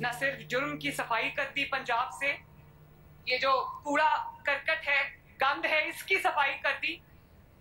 न सिर्फ जुर्म की सफाई कर दी पंजाब से, ये जो कूड़ा करकट है, गंद है, इसकी सफाई कर दी,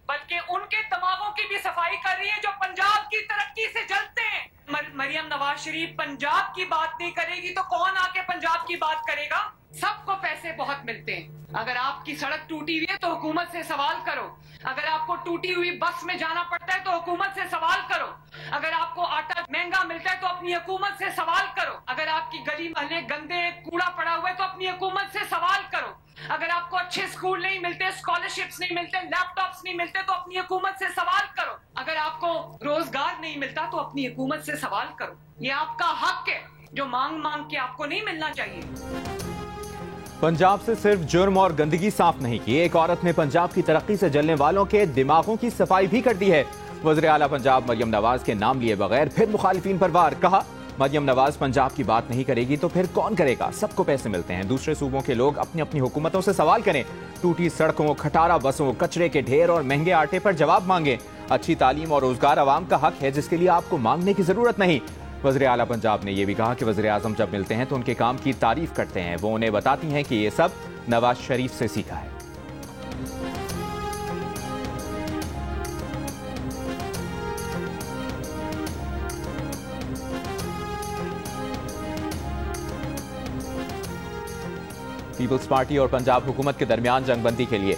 बल्कि उनके दिमागों की भी सफाई कर रही है जो पंजाब की तरक्की से जलते हैं। मरियम नवाज शरीफ पंजाब की बात नहीं करेगी तो कौन आके पंजाब की बात करेगा? सबको पैसे बहुत मिलते हैं। अगर आपकी सड़क टूटी हुई है तो हुकूमत से सवाल करो। अगर आपको टूटी हुई बस में जाना पड़ता है तो हुकूमत से सवाल करो। अगर आपको आटा महंगा मिलता है तो अपनी हुकूमत से सवाल करो। अगर आपकी गली मोहल्ले गंदे कूड़ा पड़ा हुआ है तो अपनी हुकूमत से सवाल करो। अगर आपको अच्छे स्कूल नहीं मिलते, स्कॉलरशिप्स नहीं मिलते, लैपटॉप्स नहीं मिलते तो अपनी हुकूमत से सवाल करो। अगर आपको रोजगार नहीं मिलता तो अपनी हुकूमत से सवाल करो। ये आपका हक है जो मांग मांग के आपको नहीं मिलना चाहिए। पंजाब से सिर्फ जुर्म और गंदगी साफ नहीं की, एक औरत ने पंजाब की तरक्की से जलने वालों के दिमागों की सफाई भी कर दी है। वज़ीर आला पंजाब मरियम नवाज के नाम लिए बगैर फिर मुखालिफिन पर वार। कहा, मरियम नवाज पंजाब की बात नहीं करेगी तो फिर कौन करेगा? सबको पैसे मिलते हैं, दूसरे सूबों के लोग अपनी अपनी हुकूमतों से सवाल करें। टूटी सड़कों, खटारा बसों, कचरे के ढेर और महंगे आटे पर जवाब मांगे। अच्छी तालीम और रोजगार आवाम का हक है जिसके लिए आपको मांगने की जरूरत नहीं। वज़ीर आला पंजाब ने यह भी कहा कि वज़ीर आज़म जब मिलते हैं तो उनके काम की तारीफ करते हैं। वो उन्हें बताती हैं कि ये सब नवाज शरीफ से सीखा है। पीपल्स पार्टी और पंजाब हुकूमत के दरमियान जंगबंदी के लिए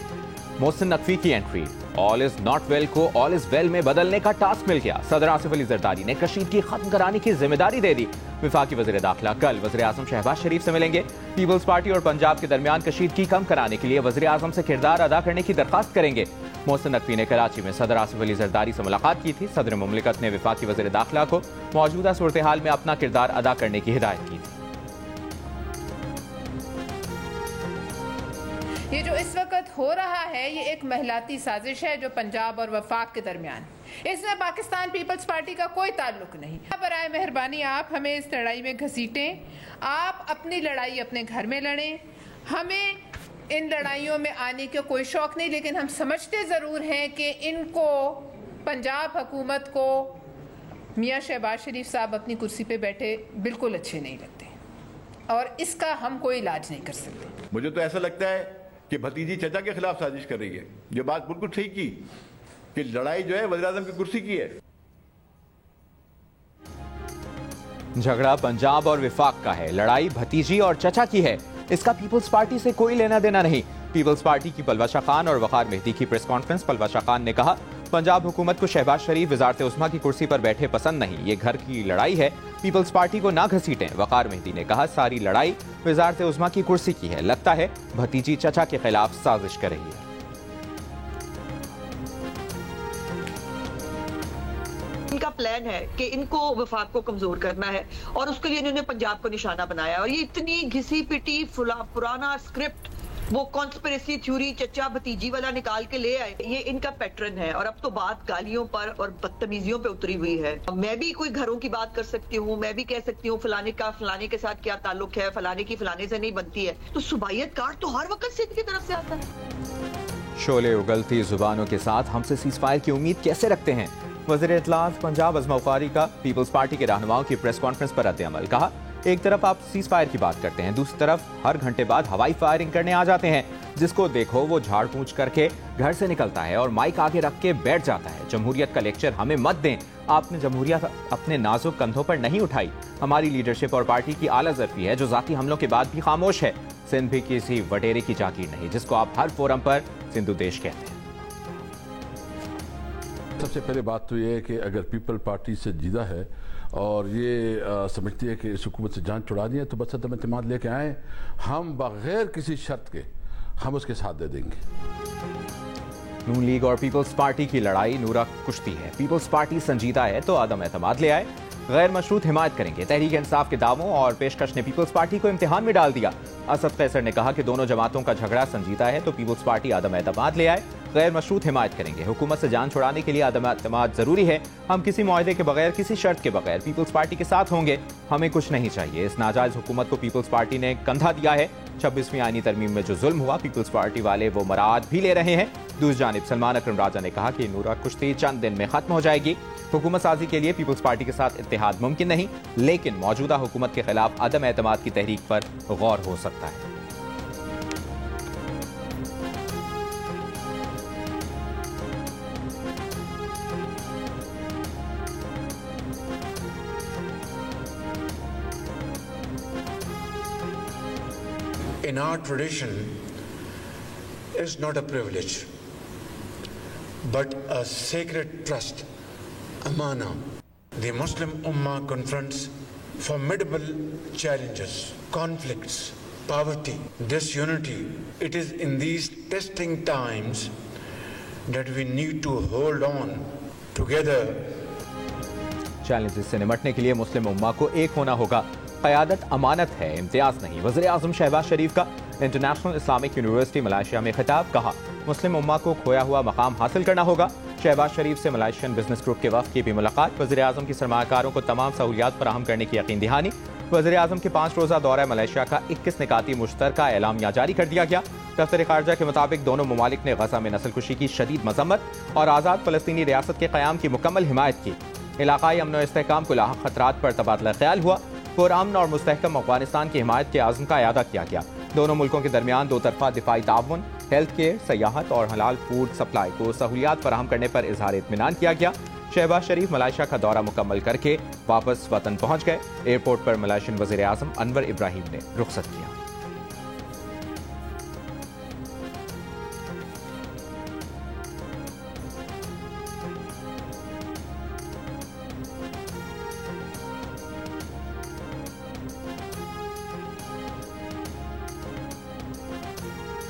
मोहसिन नकवी की entry. All is not well को ऑल इज वेल में बदलने का टास्क मिल गया। सदर आसिफ अली जरदारी ने कशीदगी खत्म कराने की जिम्मेदारी दे दी। वफाकी वज़ीर दाखिला कल वज़ीर आज़म शहबाज शरीफ से मिलेंगे। पीपल्स पार्टी और पंजाब के दरमियान कशीदगी कम कराने के लिए वज़ीर आज़म से किरदार अदा करने की दरख्वास्त करेंगे। मोहसिन नकवी ने कराची में सदर आसिफ अली जरदारी से मुलाकात की थी। सदर मुमलिकत ने वफाकी वज़ीर दाखिला को मौजूदा सूरत हाल में अपना किरदार अदा करने की हिदायत की थी। ये जो इस वक्त हो रहा है ये एक महलाती साजिश है जो पंजाब और वफाक के दरमियान, इसमें पाकिस्तान पीपल्स पार्टी का कोई ताल्लुक नहीं। बराए मेहरबानी आप हमें इस लड़ाई में घसीटें। आप अपनी लड़ाई अपने घर में लड़ें। हमें इन लड़ाइयों में आने का कोई शौक नहीं, लेकिन हम समझते ज़रूर हैं कि इनको पंजाब हुकूमत को मियाँ शहबाज शरीफ साहब अपनी कुर्सी पे बैठे बिल्कुल अच्छे नहीं लगते और इसका हम कोई इलाज नहीं कर सकते। मुझे तो ऐसा लगता है कि भतीजी चचा के खिलाफ साजिश कर रही है। ये बात बिल्कुल ठीक की कि लड़ाई जो है वज़ीर आज़म की कुर्सी की है। झगड़ा पंजाब और विफाक का है, लड़ाई भतीजी और चचा की है। इसका पीपल्स पार्टी से कोई लेना देना नहीं। पीपल्स पार्टी की पलवा खान और वकार मेहदी की प्रेस कॉन्फ्रेंस। पलवा खान ने कहा, पंजाब हुकूमत को शहबाज शरीफ वज़ारत उस्मा की कुर्सी पर बैठे पसंद नहीं, ये घर की लड़ाई है, पीपल्स पार्टी को ना घसीटें। वकार मेहदी ने कहा, सारी लड़ाई वज़ारत उस्मा की कुर्सी की है, लगता है भतीजी चचा के खिलाफ साजिश कर रही है। इनका प्लान है कि इनको वफाक को कमजोर करना है और उसके लिए इन्होंने पंजाब को निशाना बनाया। और ये इतनी घिसी पिटी पुराना स्क्रिप्ट, वो कॉन्स्पिरेसी थ्योरी चचा भतीजी वाला निकाल के ले आए, ये इनका पैटर्न है। और अब तो बात गालियों पर और बदतमीजियों पे उतरी हुई है। मैं भी कोई घरों की बात कर सकती हूँ, मैं भी कह सकती हूँ फलाने का फलाने के साथ क्या ताल्लुक है, फलाने की फलाने से नहीं बनती है। तो सुबाइयत कार्ड तो हर वक्त सिंध की तरफ से आता है। शोले उगलती जुबानों के साथ हमसे सीज़फायर की उम्मीद कैसे रखते हैं? वज़ीर इत्तलात पंजाब अज़मा बुखारी का पीपल्स पार्टी के रहनुमाओं की प्रेस कॉन्फ्रेंस पर रद्द-ए-अमल। कहा, एक तरफ आप सीज फायर की बात करते हैं, दूसरी तरफ हर घंटे बाद हवाई फायरिंग करने आ जाते हैं। जिसको देखो वो झाड़ पूंछ करके घर से निकलता है और माइक आगे रख के बैठ जाता है। जमहूरियत का लेक्चर हमें मत दें। आपने जमहूरियत अपने नाजुक कंधों पर नहीं उठाई। हमारी लीडरशिप और पार्टी की आला ज़रफ़ी है जो ज़ाती हमलों के बाद भी खामोश है। सिंध भी किसी वडेरे की जागीर नहीं जिसको आप हर फोरम पर सिंधु देश कहते हैं। सबसे पहले बात तो ये है कि अगर पीपल पार्टी से जीदा है और ये समझती है कि इस हुकूमत से जान छुड़ा दी है तो बस अदम एतमाद लेके आए, हम बगैर किसी शर्त के हम उसके साथ दे देंगे। नून लीग और पीपल्स पार्टी की लड़ाई नूरा कुश्ती है। पीपल्स पार्टी संजीदा है तो अदम एतमाद ले आए, गैर मशरूत हिमायत करेंगे। तहरीक इंसाफ के दावों और पेशकश ने पीपल्स पार्टी को इम्तिहान में डाल दिया। असद कैसर ने कहा कि दोनों जमातों का झगड़ा संजीदा है तो पीपल्स पार्टी अदम एतमाद ले आए, गैर मशरूत हिमायत करेंगे। हुकूमत से जान छुड़ाने के लिए अदम एतमाद जरूरी है। हम किसी मुआहदे के बगैर, किसी शर्त के बगैर पीपल्स पार्टी के साथ होंगे। हमें कुछ नहीं चाहिए। इस नाजायज हुकूमत को पीपल्स पार्टी ने कंधा दिया है। 26वीं आईनी तरमीम में जो जुल्म हुआ, पीपल्स पार्टी वाले वो मराद भी ले रहे हैं। दूसरी जानिब सलमान अकरम राजा ने कहा कि नूरा कुश्ती चंद दिन में खत्म हो जाएगी। हुकूमत साजी के लिए पीपल्स पार्टी के साथ इत्तेहाद मुमकिन नहीं, लेकिन मौजूदा हुकूमत के खिलाफ अदम एतमाद की तहरीक पर गौर हो सकता है। In our tradition, is not a privilege, but a sacred trust, amana. The Muslim Ummah confronts formidable challenges, conflicts, poverty, disunity. It is in these testing times that we need to hold on together. Challenges से निपटने के लिए मुस्लिम उम्मा को एक होना होगा। क़यादत अमानत है, इम्तियाज नहीं। वज़ीर आज़म शहबाज शरीफ का इंटरनेशनल इस्लामिक यूनिवर्सिटी मलेशिया में खिताब। कहा, मुस्लिम उम्मा को खोया हुआ मकाम हासिल करना होगा। शहबाज शरीफ से मलेशियन बिजनेस ग्रुप के वफ़द की भी मुलाकात। वज़ीर आज़म की सरमायाकारों को तमाम सहूलियात फराहम करने की यकीन दहानी। वज़ीर आज़म के 5 रोज़ा दौरा मलेशिया का 21 निकाती मुश्तरका एलामिया जारी कर दिया गया। दफ्तर ख़ारजा के मुताबिक दोनों ममालिक ने गज़ा में नस्लकुशी की शदीद मजम्मत और आज़ाद फ़लस्तीनी रियासत के क़याम की मुकम्मल हिमायत की। इलाक़ाई अमन व इस्तेहकाम को लाहक़ खतरात पर तबादला ख्याल हुआ। पुरअमन और मुस्तहकम अफ़गानिस्तान की हिमायत के आज़म का अयादा किया गया। दोनों मुल्कों के दरमियान दो तरफ़ा दिफाई ताउन, हेल्थ केयर, सयाहत और हलाल फूड सप्लाई को सहूलियात फराहम करने पर इजहार इत्मीनान किया गया। शहबाज शरीफ मलेशिया का दौरा मुकम्मल करके वापस वतन पहुंच गए। एयरपोर्ट पर मलेशियन वज़ीर आज़म अनवर इब्राहिम ने रुखसत किया।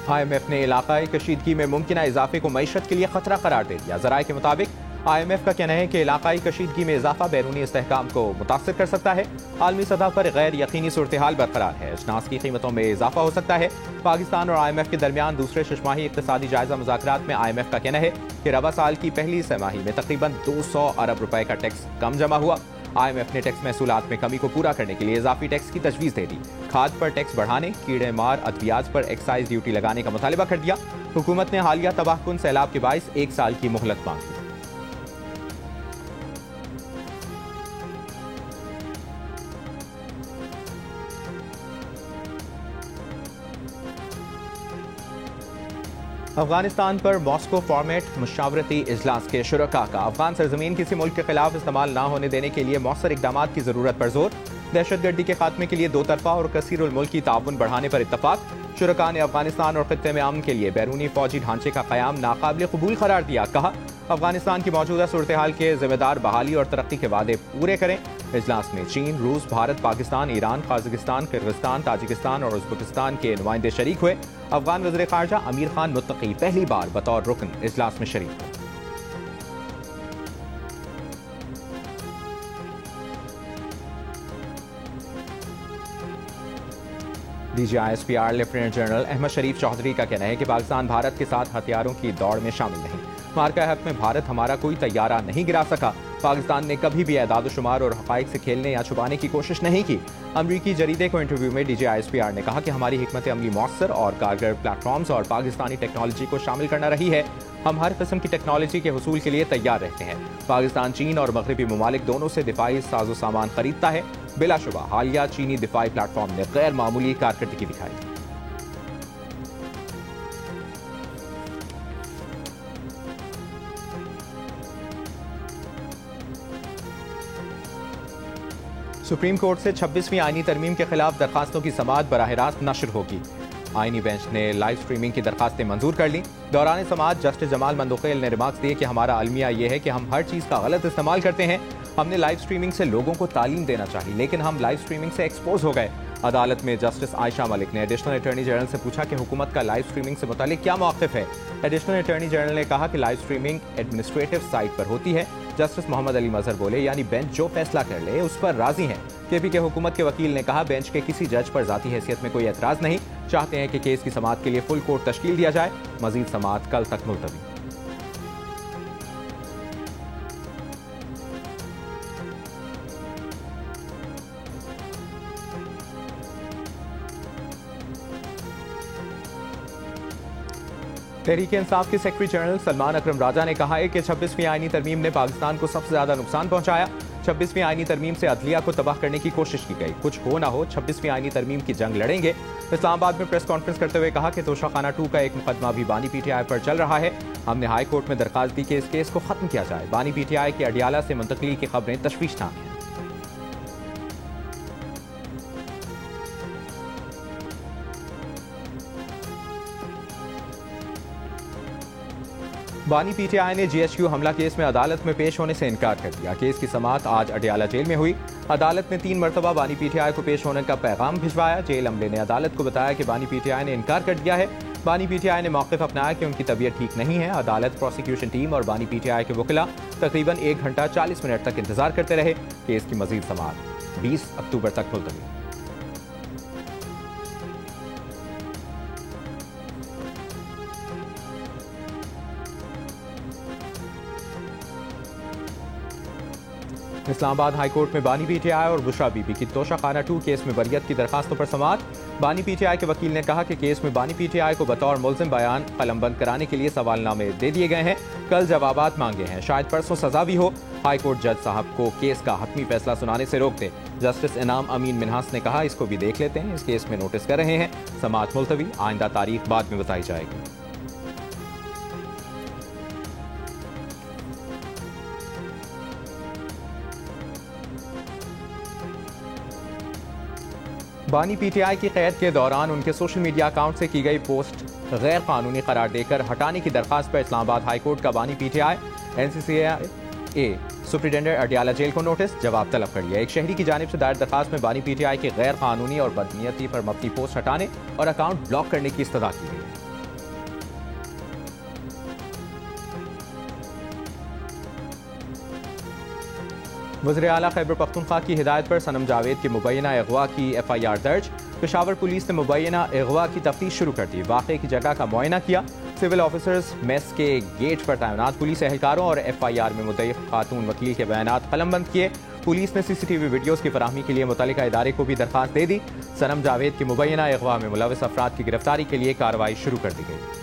IMF ने इलाकाई कशीदगी में मुमकिन इजाफे को मईशत के लिए खतरा करार दे दिया। ज़राए के मुताबिक IMF का कहना है कि इलाकाई कशीदगी में इजाफा बैरूनी इस्तेहकाम को मुतासर कर सकता है। आलमी सतह पर गैर यकीनी सूरत हाल बरकरार है। अजनास की कीमतों में इजाफा हो सकता है। पाकिस्तान और IMF के दरमियान दूसरे शशमाही इक्तिसादी जायजा मुज़ाकरात में IMF का कहना है कि रवा साल की पहली तिमाही में तकरीबन 200 अरब रुपए का टैक्स कम जमा हुआ। IMF ने टैक्स महसूलात में कमी को पूरा करने के लिए इजाफी टैक्स की तजवीज़ दे दी। खाद पर टैक्स बढ़ाने, कीड़े मार अद्वियात पर एक्साइज ड्यूटी लगाने का मुतालिबा कर दिया। हुकूमत ने हालिया तबाहकुन सैलाब के बाइस 1 साल की मोहलत मांगी। अफगानिस्तान पर मॉस्को फॉर्मेट मुशावरती इजलास के शुरका का अफगान सरजमीन किसी मुल्क के खिलाफ इस्तेमाल न होने देने के लिए मौसर इकदाम की जरूरत पर जोर। दहशतगर्दी के खात्मे के लिए दो तरफा और कसीरुल मुल्की ताउन बढ़ाने पर इत्तफाक। शुरका ने अफगानिस्तान और खित्ते में अमन के लिए बैरूनी फौजी ढांचे का कयाम नाकाबिल कबूल करार दिया। कहा, अफगानिस्तान की मौजूदा सूरत हाल के जिम्मेदार बहाली और तरक्की के वादे पूरे करें। इजलास में चीन, रूस, Bharat, Pakistan, Iran, Kazakhstan, Kyrgyzstan, Tajikistan और उज़्बेकिस्तान के नुमाइंदे शरीक हुए। अफगान वज़ीर ख़ारजा अमीर खान मुत्तकी पहली बार बतौर रुकन इजलास में शरीक हुए। DGISPR लेफ्टिनेंट जनरल अहमद शरीफ चौधरी का कहना है कि पाकिस्तान भारत के साथ हथियारों की दौड़ में शामिल नहीं। मार्का हक में भारत हमारा कोई तैयारा नहीं गिरा सका। पाकिस्तान ने कभी भी एदाद शुमार और हक़ाइक़ से खेलने या छुपाने की कोशिश नहीं की। अमरीकी जरीदे को इंटरव्यू में DGISPR ने कहा कि हमारी हिकमत अमली मौसर और कारगर प्लेटफॉर्म्स और पाकिस्तानी टेक्नोलॉजी को शामिल करना रही है। हम हर किस्म की टेक्नोलॉजी के हुसूल के लिए तैयार रहते हैं। पाकिस्तान चीन और मगरबी ममालिक दोनों से दिफाई साजो सामान खरीदता है। बिलाशुबा हालिया चीनी दिफाई प्लेटफॉर्म ने गैर मामूली कारकर्दगी दिखाई। सुप्रीम कोर्ट से 26वीं आईनी तरमीम के खिलाफ दरखास्तों की समाअत बराह रास्त नशर होगी। आईनी बेंच ने लाइव स्ट्रीमिंग की दरखास्तें मंजूर कर ली। दौरान समाअत जस्टिस जमाल मंदुखेल ने रिमार्क्स दिए कि हमारा अलमिया यह है कि हम हर चीज़ का गलत इस्तेमाल करते हैं। हमने लाइव स्ट्रीमिंग से लोगों को तालीम देना चाहिए, लेकिन हम लाइव स्ट्रीमिंग से एक्सपोज हो गए। अदालत में जस्टिस आयशा मलिक ने एडिशनल अटॉर्नी जनरल से पूछा कि हुकूमत का लाइव स्ट्रीमिंग से मुतालिक क्या मौक़िफ़ है। एडिशनल अटॉर्नी जनरल ने कहा कि लाइव स्ट्रीमिंग एडमिनिस्ट्रेटिव साइट पर होती है। जस्टिस मोहम्मद अली मजहर बोले, यानी बेंच जो फैसला कर ले उस पर राजी हैं। KP के हुकूमत के वकील ने कहा, बेंच के किसी जज पर जाती हैसियत में कोई एतराज़ नहीं, चाहते हैं कि केस की समाअत के लिए फुल कोर्ट तश्कील दिया जाए। मजीद समाअत कल तक मुलतवी। तहरीक इंसाफ के सेक्रेटरी जनरल सलमान अकरम राजा ने कहा है कि 26वीं आईनी तरमीम ने पाकिस्तान को सबसे ज्यादा नुकसान पहुंचाया। 26वीं आईनी तरमीम से अदलिया को तबाह करने की कोशिश की गई। कुछ हो ना हो 26वीं आईनी तरमीम की जंग लड़ेंगे। इस्लामाबाद में प्रेस कॉन्फ्रेंस करते हुए कहा कि तोशाखाना 2 का एक मुकदमा भी बानी पीटीआई पर चल रहा है। हमने हाई कोर्ट में दरखास्त दी कि इस केस को खत्म किया जाए। बानी पीटीआई की अडियाला से मुंतकली की खबरें तशवीशनाक हैं। बानी पीटीआई ने जीएचक्यू हमला केस में अदालत में पेश होने से इनकार कर दिया। केस की समाअत आज अडियाला जेल में हुई। अदालत ने 3 मरतबा बानी पीटीआई को पेश होने का पैगाम भिजवाया। जेल अमले ने अदालत को बताया कि बानी पीटीआई ने इनकार कर दिया है। बानी पीटीआई ने मौक़िफ़ अपनाया कि उनकी तबीयत ठीक नहीं है। अदालत, प्रोसिक्यूशन टीम और बानी पीटीआई के वकीला तकरीबन 1 घंटा 40 मिनट तक इंतजार करते रहे। केस की मजीद समाअत 20 अक्टूबर तक मुलतवी। इस्लामाबाद हाई कोर्ट में बानी पीटीआई और बुशरा बीबी की तोशाखाना 2 केस में बरियत की दरखास्तों पर समाअत। बानी पीटीआई के वकील ने कहा कि केस में बानी पीटीआई को बतौर मुल्जिम बयान कलमबंद कराने के लिए सवालनामे दे दिए गए हैं। कल जवाबात मांगे हैं। शायद परसों सजा भी हो। हाई कोर्ट जज साहब को केस का हतमी फैसला सुनाने से रोक दे। जस्टिस इनाम अमीन मिन्हास ने कहा इसको भी देख लेते हैं। इस केस में नोटिस कर रहे हैं। समाअत मुलतवी, आइंदा तारीख बाद में बताई जाएगी। बानी पीटीआई की कैद के दौरान उनके सोशल मीडिया अकाउंट से की गई पोस्ट गैर कानूनी करार देकर हटाने की दरखास्त पर इस्लामाबाद हाई कोर्ट का बानी PTI NCCA superintendent Adiala jail को नोटिस जवाब तलब कर लिया। एक शहरी की जानिब से दायर दरखास्त में बानी पीटीआई की गैर कानूनी और बदनीयती पर मबनी पोस्ट हटाने और अकाउंट ब्लॉक करने की इस्तदा की गई। वज़ीर आला खैबर पख्तूनख्वा की हिदायत पर सनम जावेद के मुबैना अगवा की FIR दर्ज। पेशावर पुलिस ने मुबैना अगवा की तफ्तीश शुरू कर दी। वाक़े की जगह का मुआयना किया। सिविल ऑफिसर्स, मेस के गेट पर तैनात पुलिस एहलकारों और FIR में मुद्दई खातून वकील के बयानात कलमबंद किए। पुलिस ने CCTV वीडियोज़ की फराहमी के लिए मुतल्लिका इदारे को भी दरखास्त दे दी। सनम जावेद की मुबैना अगवा में मुलविस अफराद की गिरफ्तारी के लिए कार्रवाई शुरू कर दी गई।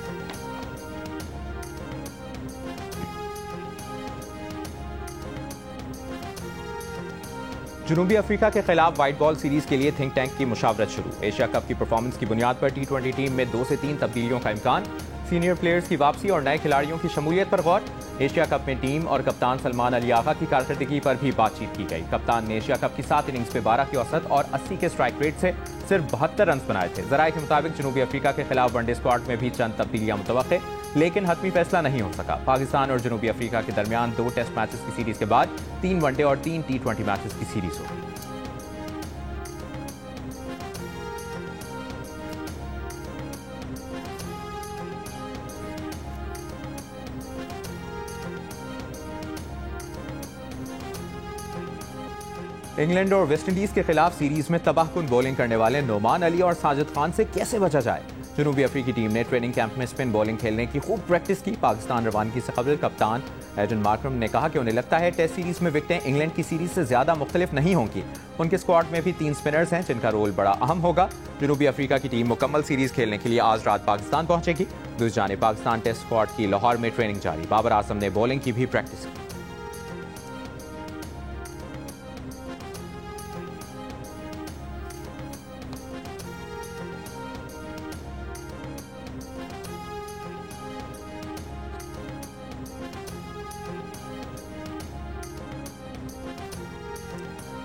जनूबी अफ्रीका के खिलाफ व्हाइट बॉल सीरीज के लिए थिंक टैंक की मुशावरत शुरू। एशिया कप की परफॉर्मेंस की बुनियाद पर T20 टीम में 2 से 3 तब्दीलियों का इम्कान। सीनियर प्लेयर्स की वापसी और नए खिलाड़ियों की शमूलियत पर गौर। एशिया कप में टीम और कप्तान सलमान अली आगा की कारकर्दगी पर भी बातचीत की गई। कप्तान ने एशिया कप की 7 इनिंग्स में 12 की औसत और 80 के स्ट्राइक रेट से सिर्फ 72 रन बनाए थे। जराये के मुताबिक जनूबी अफ्रीका के खिलाफ वनडे स्क्वाड में भी चंद तब्दीलियां मुतवक्के, लेकिन हतमी फैसला नहीं हो सका। पाकिस्तान और जनूबी अफ्रीका के दरमियान 2 टेस्ट मैचेस की सीरीज के बाद 3 वनडे और 3 T20 मैचेस की सीरीज होगी। इंग्लैंड और वेस्टइंडीज के खिलाफ सीरीज में तबाहकुन बॉलिंग करने वाले नोमान अली और साजिद खान से कैसे बचा जाए। जनूबी अफ्रीकी टीम ने ट्रेनिंग कैंप में स्पिन बॉलिंग खेलने की खूब प्रैक्टिस की। पाकिस्तान रवानगी से कबल कप्तान एडन मार्करम ने कहा कि उन्हें लगता है टेस्ट सीरीज में विकेटें इंग्लैंड की सीरीज से ज्यादा मुख्तलिफ नहीं होंगी। उनके स्क्वाड में भी 3 स्पिनर्स हैं जिनका रोल बड़ा अहम होगा। जनूबी अफ्रीका की टीम मुकम्मल सीरीज खेलने के लिए आज रात पाकिस्तान पहुंचेगी। दूसरी जानिब पाकिस्तान टेस्ट स्क्वाड की लाहौर में ट्रेनिंग जारी। बाबर आजम ने बॉलिंग की भी प्रैक्टिस की।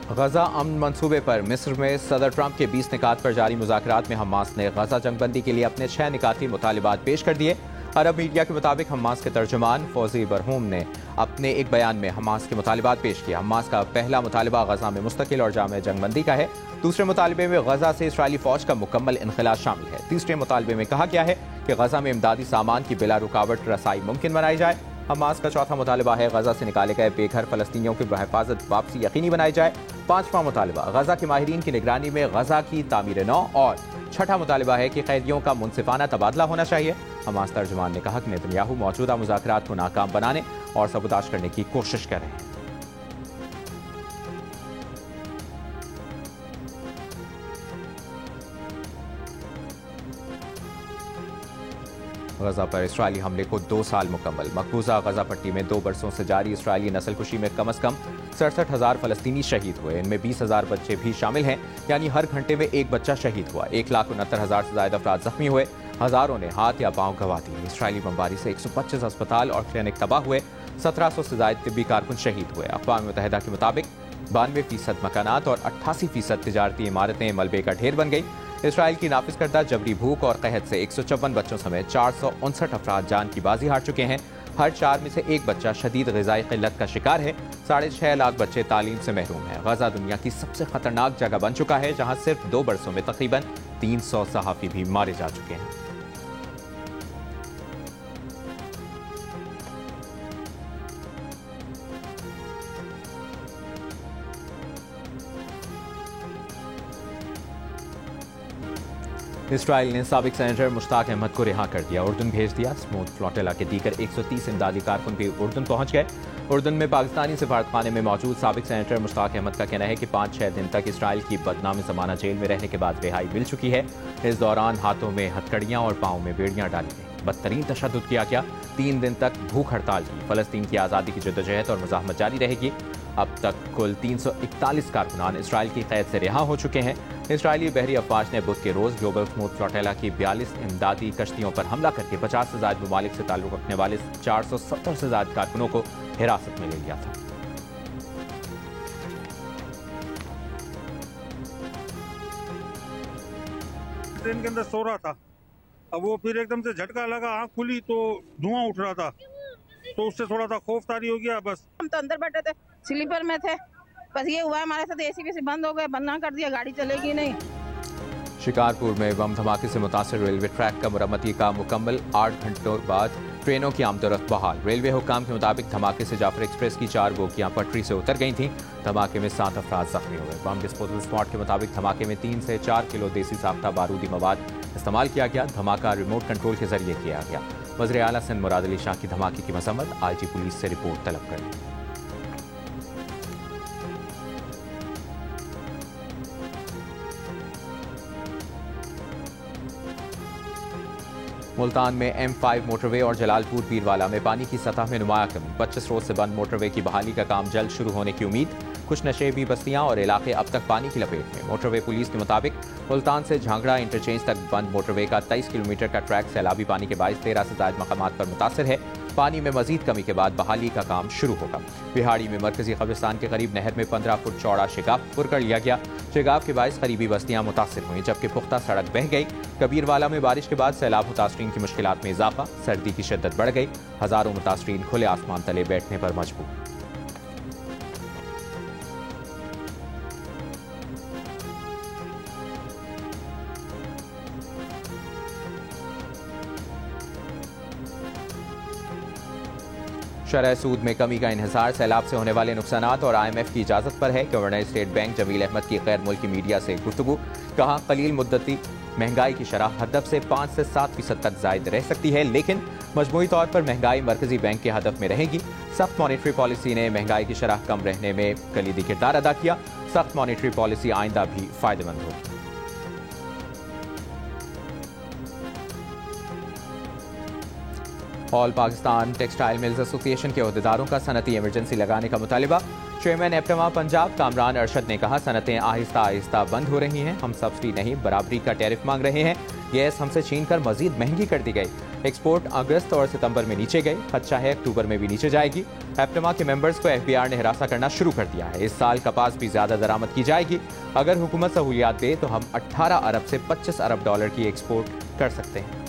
गजा अमन मंसूबे पर मिस्र में सदर ट्रंप के 20 निकात पर जारी मुज़ाकरात में हमास ने गजा जंगबंदी के लिए अपने 6 निकाती मुतालिबात पेश कर दिए। अरब मीडिया के मुताबिक हमास के तर्जुमान फौजी बरहूम ने अपने एक बयान में हमास के मुतालिबात पेश किया। हमास का पहला मुतालिबा गजा में मुस्तकिल और जामे जंगबंदी का है। दूसरे मुतालिबे में गजा से इसराइली फौज का मुकम्मल इनखला शामिल है। तीसरे मुतालिबे में कहा गया है कि गजा में इमदादी सामान की बिला रुकावट रसाई मुमकिन बनाई जाए। हमास का चौथा मुतालिबा है गजा से निकाले गए बेघर फलस्तीनियों की बहिफाजत वापसी यकीनी बनाई जाए। पांचवा मुतालिबा गजा के माहिरीन की निगरानी में गजा की तामीर नौ और छठा मुतालिबा है कि कैदियों का मुनसिफाना तबादला होना चाहिए। हमास तर्जुमान ने कहा कि नेतन्याहू मौजूदा मुज़ाकरात को नाकाम बनाने और सबूताश करने की कोशिश कर रहे हैं। गजा पर इसराइली हमले को 2 साल मुकम्मल। मकबूजा गजा पट्टी में 2 बरसों से जारी इसराइली नस्लकुशी में कम से कम 67,000 फलस्तीनी शहीद हुए। इनमें 20,000 बच्चे भी शामिल हैं, यानी हर घंटे में एक बच्चा शहीद हुआ। 1,69,000 से ज्यादा अफराद जख्मी हुए, हजारों ने हाथ या पांव गंवा दिए। इसराइली बमबारी से 125 अस्पताल और क्लिनिक तबाह हुए, 1700 से ज्यादा तिब्बी कारकुन शहीद हुए। अक़वाम मुत्तहिदा के मुताबिक 92% मकानात और 88% तिजारती इमारतें मलबे का ढेर बन गई। इसराइल की नाफिज करदा जबरी भूख और कहत से 154 बच्चों समेत 459 अफराद जान की बाजी हार चुके हैं। हर 4 में से एक बच्चा शदीद ग़िज़ाई क़िल्लत का शिकार है। 6.5 लाख बच्चे तालीम से महरूम हैं। गजा दुनिया की सबसे खतरनाक जगह बन चुका है, जहां सिर्फ 2 बरसों में तकरीबन 300 सहाफ़ी भी मारे जा चुके हैं। इसराइल ने साबिक सेनेटर मुश्ताक अहमद को रिहा कर दिया, उर्दन भेज दिया। स्मूथ फ्लोटेला के दीगर 130 इमदादी कारकुन भी उर्दन पहुंच गए। उर्दन में पाकिस्तानी सिफारतखाने में मौजूद साबिक सेनेटर मुश्ताक अहमद का कहना है कि 5-6 दिन तक इसराइल की बदनामी ज़माना जेल में रहने के बाद रिहाई मिल चुकी है। इस दौरान हाथों में हथकड़ियाँ और पाँव में बेड़ियाँ डाली गई। बदतरीन तशद्दुद किया गया। 3 दिन तक भूख हड़ताल की। फ़लस्तीन की आज़ादी की जद्दोजहद और मुज़ाहमत जारी रहेगी। अब तक कुल 341 कारकुनान इसराइल की कैद से रिहा हो चुके हैं। इसराइली बहरी अफवाज ने बुध के रोज़ ग्लोबल स्मूथ फ्लोटेला की 42 इमदादी कश्तियों पर हमला करके 50 से ज़्यादा ममालिक से ताल्लुक़ रखने वाले 470 से ज़्यादा कारकुनों को हिरासत में ले लिया था। ट्रेन के अंदर सो रहा था, अब वो फिर एकदम से झटका लगा, आँख खुली तो धुआं उठ रहा था, तो उससे थोड़ा सा खौफ तारी हो गया। बस हम तो अंदर बैठे थे, स्लीपर में थे, बस ये हुआ हमारे साथ एसी वेसी बंद हो गए, बंद ना कर दिया, गाड़ी चलेगी नहीं। शिकारपुर में बम धमाके से मुतासर रेलवे ट्रैक का मरम्मती काम मुकम्मल। 8 घंटों बाद ट्रेनों की आमदोरफ्त बहाल। रेलवे हुक्काम के मुताबिक धमाके से जाफर एक्सप्रेस की 4 बोगियां पटरी से उतर गई थीं। धमाके में 7 अफराद जख्मी हुए। बम डिस्पोजल स्क्वाड के मुताबिक धमाके में 3 से 4 किलो देसी साख्ता बारूदी मवाद इस्तेमाल किया गया। धमाका रिमोट कंट्रोल के जरिए किया गया। वज़ीर आला सिंध मुराद अली शाह की धमाके की मजम्मत। IG पुलिस से रिपोर्ट तलब कर ली। मुल्तान में M5 मोटरवे और जलालपुर पीरवाला में पानी की सतह में नुमाया कमी। 25 रोज से बंद मोटरवे की बहाली का काम जल्द शुरू होने की उम्मीद। कुछ नशेबी बस्तियां और इलाके अब तक पानी की लपेट में। मोटरवे पुलिस के मुताबिक मुल्तान से झांगड़ा इंटरचेंज तक बंद मोटरवे का 23 किलोमीटर का ट्रैक सैलाबी पानी के बायस 13 से ज्यादा मकामात पर मुतासर है। पानी में मजीद कमी के बाद बहाली का काम शुरू होगा। बिहाड़ी में मरकजी कब्रिस्तान के करीब नहर में 15 फुट चौड़ा शिगाफ पुर कर लिया गया। शिगाफ के बायस करीबी बस्तियां मुतासर हुई, जबकि पुख्ता सड़क बह गई। कबीरवाला में बारिश के बाद सैलाब मुतासरीन की मुश्किलात में इजाफा। सर्दी की शिद्दत बढ़ गई। हजारों मुतासरीन खुले आसमान तले बैठने पर मजबूर। शरह सूद में कमी का इन्हिसार, सैलाब से होने वाले नुकसानात और IMF की इजाजत पर है। Governor State Bank Jameel Ahmed की गैर मुल्की मीडिया से गुफ्तगू। कहा, कलील मुद्दती महंगाई की शरह हदफ से 5 से 7% तक जायद रह सकती है, लेकिन मजमूई तौर पर महंगाई मरकजी बैंक के हदफ में रहेगी। सख्त मॉनेटरी पॉलिसी ने महंगाई की शरह कम रहने में कलीदी किरदार अदा किया। सख्त मॉनेटरी पॉलिसी आइंदा भी फायदेमंद होगी। All Pakistan textile mills association के अहदेदारों का सनती इमरजेंसी लगाने का मुतालिबा। चेयरमैन एप्टमा पंजाब कामरान अरशद ने कहा, सनतें आहिस्ता आहिस्ता बंद हो रही हैं। हम सब्सिडी नहीं बराबरी का टैरिफ मांग रहे हैं। गैस हमसे छीन कर मजीद महंगी कर दी गई। एक्सपोर्ट अगस्त और सितंबर में नीचे गई, खदशा है अक्टूबर में भी नीचे जाएगी। एप्टमा के मेंबर्स को FBI ने हिरासा करना शुरू कर दिया है। इस साल कपास भी ज्यादा दरामद की जाएगी। अगर हुकूमत सहूलियात दे तो हम 18 अरब से 25 अरब डॉलर की एक्सपोर्ट कर सकते हैं।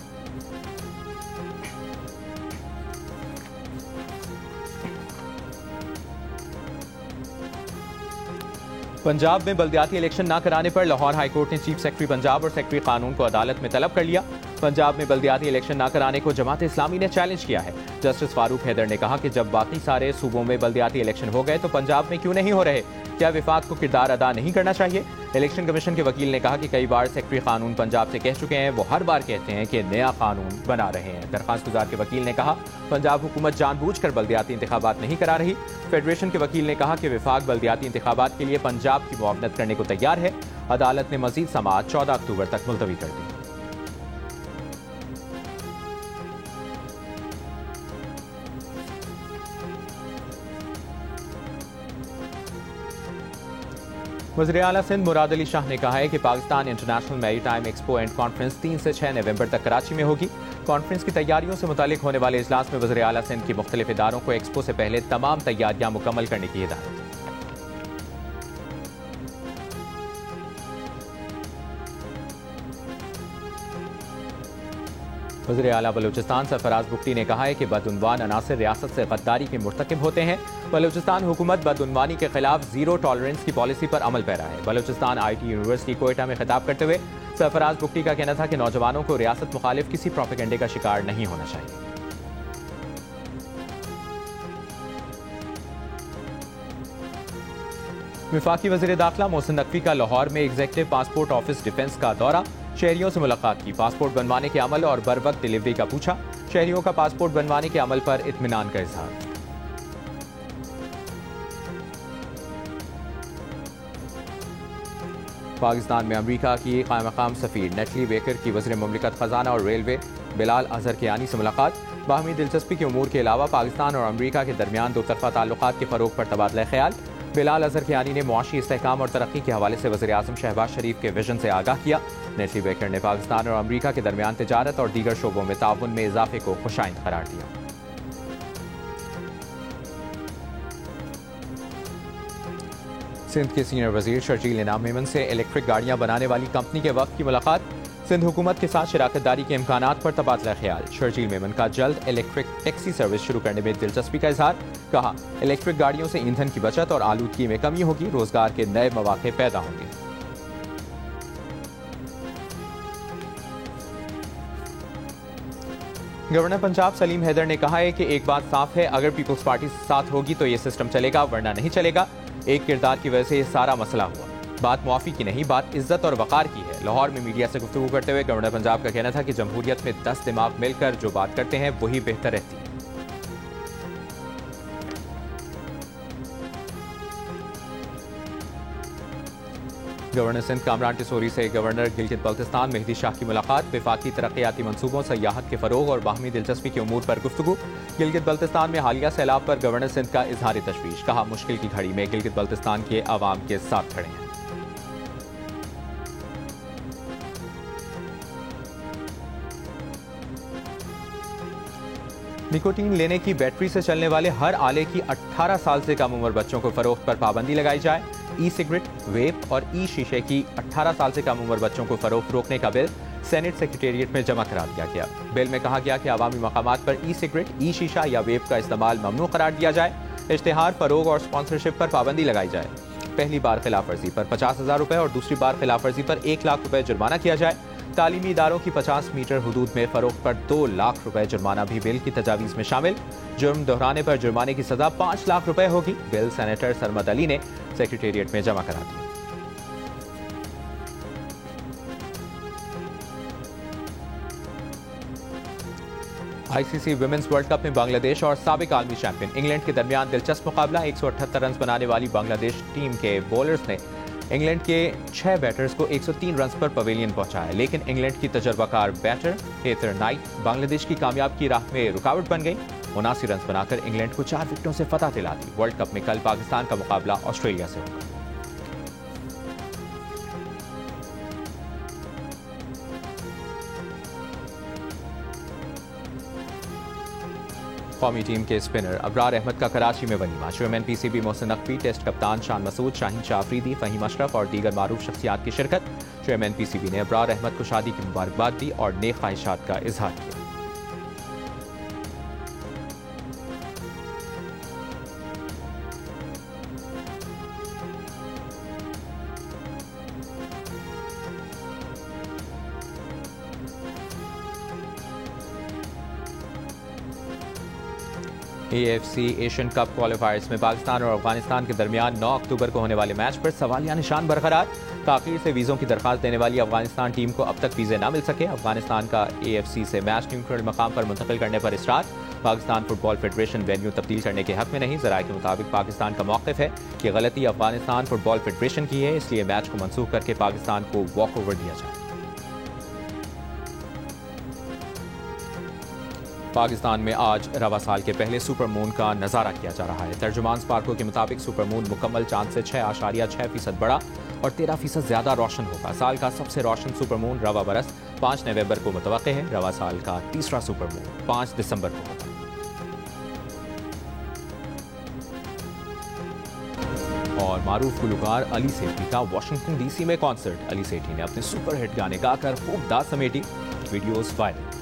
पंजाब में बल्दियाती इलेक्शन न कराने पर लाहौर हाईकोर्ट ने चीफ सेक्रेटरी पंजाब और सेक्रेटरी कानून को अदालत में तलब कर लिया। पंजाब में बल्दियाती इलेक्शन न कराने को जमात इस्लामी ने चैलेंज किया है। जस्टिस फारूक हैदर ने कहा कि जब बाकी सारे सूबों में बल्दियाती इलेक्शन हो गए तो पंजाब में क्यों नहीं हो रहे? क्या विफाक को किरदार अदा नहीं करना चाहिए? इलेक्शन कमीशन के वकील ने कहा कि कई बार सेक्रेटरी कानून पंजाब से कह चुके हैं, वो हर बार कहते हैं कि नया कानून बना रहे हैं। दरखास्त गुजार के वकील ने कहा, पंजाब हुकूमत जानबूझकर बल्दियाती इंतखाबात नहीं करा रही। फेडरेशन के वकील ने कहा कि विफाक बल्दियाती इंतखाबात के लिए पंजाब की मुआवनत करने को तैयार है। अदालत ने मजीद समाअत 14 अक्टूबर तक मुलतवी कर दी। वज़ीर आला सिंध मुराद अली शाह ने कहा है कि Pakistan international maritime expo and conference 3 से 6 नवंबर तक कराची में होगी। कॉन्फ्रेंस की तैयारियों से मुतालिक होने वाले इजलास में वज़ीर आला सिंध की मुख्तलिफ इदारों को एक्सपो से पहले तमाम तैयारियां मुकम्मल करने की हिदायत। वज़ीर आला बलूचिस्तान सरफराज बुख्ती ने कहा है कि बदउनवान अनासिर रियासत से गद्दारी के मुर्तकिब होते हैं। बलूचिस्तान हुकूमत बदउनवानी के खिलाफ जीरो टॉलरेंस की पॉलिसी पर अमल पैरा है। बलूचिस्तान IT यूनिवर्सिटी कोयटा में खिताब करते हुए सरफराज बुख्ती का कहना था कि नौजवानों को रियासत मुखालिफ किसी प्रोपेगेंडे का शिकार नहीं होना चाहिए। वफाकी वज़ीर दाखिला मोहसिन नकवी का लाहौर में एग्जीक्यूटिव पासपोर्ट ऑफिस डिफेंस का दौरा, शहरियों से मुलाकात की, पासपोर्ट बनवाने के अमल और बर वक्त डिलीवरी का पूछा, शहरियों का पासपोर्ट बनवाने के अमल पर इत्मीनान का इजहार। पाकिस्तान में अमरीका की क़ायम सफ़ीर नेटली बेकर की वज़ीर मुमलिकत ख़जाना और रेलवे बिलाल अज़हरकियानी से मुलाकात, बाहमी दिलचस्पी के उमूर के अलावा पाकिस्तान और अमरीका के दरमियान दो तरफ़ा ताल्लुकात के फ़रोग़ पर तबादला ख्याल। बिलाल अज़हरकियानी ने मुआशी इस्तेहकाम और तरक्की के हवाले से वज़ीर आज़म शहबाज शरीफ के विजन से आगाह किया। नेटली बेकर ने पाकिस्तान और अमरीका के दरमियान तिजारत और दीगर शोबों में ताउन में इजाफे को खुशाइंद करार दिया। सिंध के सीनियर वजीर शर्जील इनाम मेमन से इलेक्ट्रिक गाड़ियां बनाने वाली कंपनी के वक्त की मुलाकात, सिंध हुकूमत के साथ शराकतदारी के इम्कानात पर तबादला ख्याल। शर्जील मेमन का जल्द इलेक्ट्रिक टैक्सी सर्विस शुरू करने में दिलचस्पी का इजहार, कहा इलेक्ट्रिक गाड़ियों से ईंधन की बचत और आलूदगी में कमी होगी, रोजगार के नए मौके पैदा होंगे। गवर्नर पंजाब सलीम हैदर ने कहा है कि एक बात साफ है, अगर पीपल्स पार्टी साथ होगी तो ये सिस्टम चलेगा, वरना नहीं चलेगा। एक किरदार की वजह से ये सारा मसला हुआ। बात मुआफी की नहीं, बात इज्जत और वकार की है। लाहौर में मीडिया से गुफ्तगू करते हुए गवर्नर पंजाब का कहना था कि जमहूरियत में 10 दिमाग मिलकर जो बात करते हैं वही बेहतर रहती है। गवर्नर सिंध कामरान टिसोरी से गवर्नर गिलगित बल्तिस्तान मेहदी शाह की मुलाकात, वफाकी तरक्याती मंसूबों, सयाहत के फरोग और बाहमी दिलचस्पी के उमूर पर गुफ्तगू। गिलगित बल्तिस्तान में हालिया सैलाब पर गवर्नर सिंध का इजहार तशवीश, कहा मुश्किल की घड़ी में गिलगित बल्तिस्तान के अवाम के साथ खड़े हैं। निकोटीन लेने की बैटरी से चलने वाले हर आले की 18 साल से कम उम्र बच्चों को फरोख्त पर पाबंदी लगाई जाए। ई सिगरेट, वेप और ई शीशे की 18 साल से कम उम्र बच्चों को फरोख्त रोकने का बिल सेनेट सेक्रेटेरिएट में जमा करा दिया गया। बिल में कहा गया कि अवामी मकामात पर ई सिगरेट, ई शीशा या वेप का इस्तेमाल ममनू करार दिया जाए। इश्तिहार, फरोग और स्पॉन्सरशिप पर पाबंदी लगाई जाए। पहली बार खिलाफ वर्जी पर 50,000 रुपए और दूसरी बार खिलाफ वर्जी पर 1 लाख रुपए जुर्माना किया जाए। तालीमी इदारों की 50 मीटर हदूद में फरोख्त पर 2 लाख रुपए जुर्माना भी बिल की तजावीज़ में शामिल। जुर्म दोहराने पर जुर्माने की सजा 5 लाख रुपए होगी। बिल सेनेटर सरमद अली ने सेक्रेटेरिएट में जमा करा दिया। ICC विमेंस वर्ल्ड कप में बांग्लादेश और साबिक आलमी चैंपियन इंग्लैंड के दरमियान दिलचस्प मुकाबला। 178 रन बनाने वाली बांग्लादेश टीम के बॉलर्स ने इंग्लैंड के 6 बैटर्स को 103 रन पर पवेलियन पहुंचाया, लेकिन इंग्लैंड की तजर्बाकार बैटर हेथर नाइट बांग्लादेश की कामयाब की राह में रुकावट बन गई। 79 रन बनाकर इंग्लैंड को 4 विकेटों से फतह दिला दी। वर्ल्ड कप में कल पाकिस्तान का मुकाबला ऑस्ट्रेलिया से होगा। कौमी टीम के स्पिनर अबरार अहमद का कराची में वलीमा। Chairman PCB Mohsin Naqvi, test कप्तान शान मसूद, शाहीन शाह अफरीदी, फहीम अशरफ और दीगर मारूफ शख्सियात की शिरकत। चेयरमैन PCB ने अबरार अहमद को शादी की मुबारकबाद दी और नेक ख्वाहिशात का इजहार किया। AFC एशियन कप क्वालिफायर्स में पाकिस्तान और अफगानिस्तान के दरमियान 9 अक्टूबर को होने वाले मैच पर सवालिया निशान बरकरार। ताखीर से वीज़ों की दरखास्त देने वाली अफगानिस्तान टीम को अब तक वीज़े न मिल सके। अफगानिस्तान का AFC से मैच न्यूट्रल मकाम पर मुंतकिल करने पर इसरार। पाकिस्तान फुटबॉल फेडरेशन वेन्यू तब्दील करने के हक में नहीं। ज़राए के मुताबिक पाकिस्तान का मौक़िफ़ है कि गलती अफगानिस्तान फुटबॉल फेडरेशन की है, इसलिए मैच को मनसूख करके पाकिस्तान को वॉक ओवर दिया जाए। पाकिस्तान में आज रवा साल के पहले सुपरमून का नज़ारा किया जा रहा है। तर्जुमान स्पार्को के मुताबिक सुपरमून मुकम्मल चांद से 6.6% बड़ा और 13% ज्यादा रोशन होगा। साल का सबसे रोशन सुपरमून रवा बरस 5 नवंबर को मुतवक्के है। रवा साल का तीसरा सुपरमून 5 दिसंबर को होगा। और मारूफ गुलकार अली सेठी का वाशिंगटन डीसी में कॉन्सर्ट। अली सेठी ने अपने सुपरहिट गाने गाकर खूब दाद समेटी, वीडियोस वायरल।